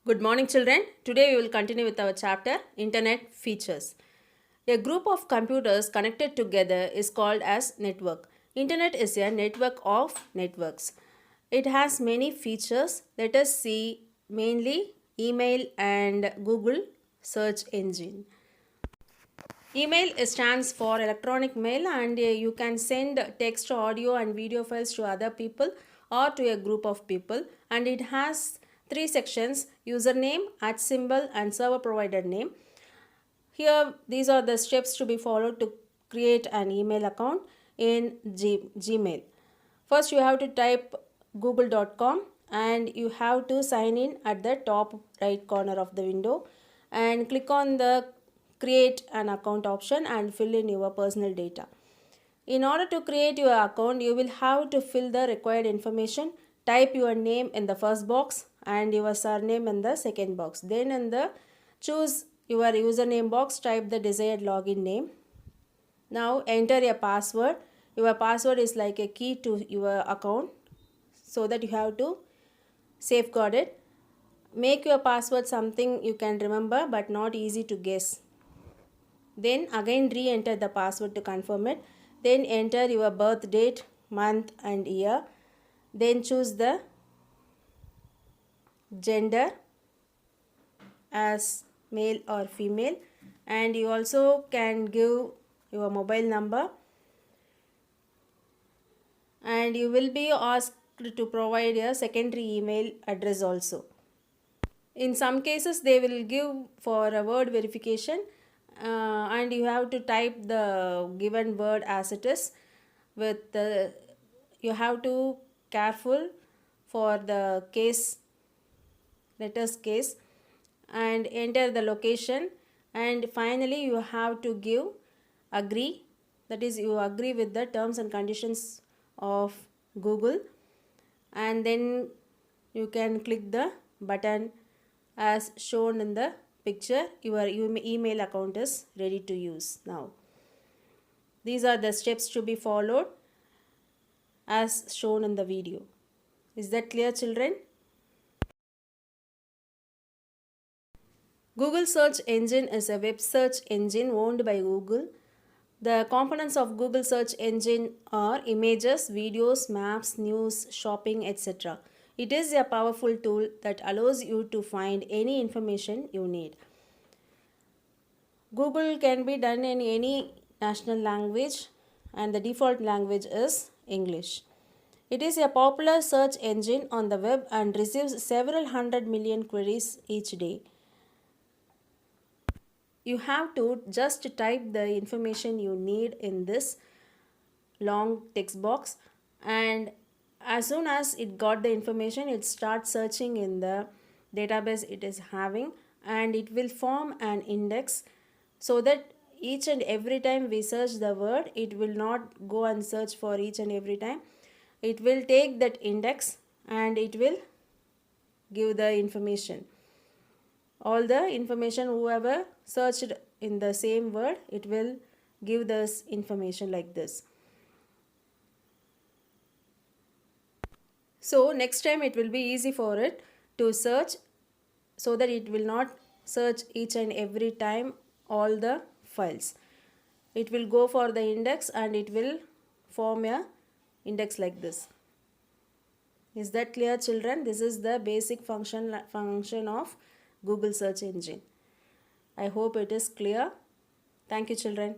Good morning, children. Today we will continue with our chapter Internet Features. A group of computers connected together is called as network. Internet is a network of networks. It has many features. Let us see mainly email and Google search engine. Email stands for electronic mail, and you can send text, audio and video files to other people or to a group of people, and it has three sections: username, @ and server provider name. Here these are the steps to be followed to create an email account in Gmail. First you have to type google.com and you have to sign in at the top right corner of the window and click on the create an account option and fill in your personal data. In order to create your account, you will have to fill the required information. Type your name in the first box and your surname in the second box. Then in the choose your username box, type the desired login name. Now enter a password. Your password is like a key to your account, so that you have to safeguard it. Make your password something you can remember but not easy to guess. Then again re-enter the password to confirm it. Then enter your birth date, month and year. Then choose the gender as male or female, and you also can give your mobile number, and you will be asked to provide a secondary email address also. In some cases they will give for a word verification, and you have to type the given word as it is. With the you have to careful for the case letters case, and enter the location, and finally you have to give agree, that is you agree with the terms and conditions of Google, and then you can click the button as shown in the picture. Your email account is ready to use now. These are the steps to be followed as shown in the video. Is that clear, children? Google search engine is a web search engine owned by Google. The components of Google search engine are images, videos, maps, news, shopping, etc. It is a powerful tool that allows you to find any information you need. Google can be done in any national language, and the default language is English. It is a popular search engine on the web and receives several hundred million queries each day. You have to just type the information you need in this long text box, and as soon as it got the information, it starts searching in the database it is having, and it will form an index, so that each and every time we search the word, it will not go and search for each and every time. It will take that index and it will give the information. All the information whoever searched in the same word, it will give this information like this. So next time it will be easy for it to search, so that it will not search each and every time all the files. It will go for the index and it will form a index like this. Is that clear, children? This is the basic function of Google search engine. I hope it is clear. Thank you, children.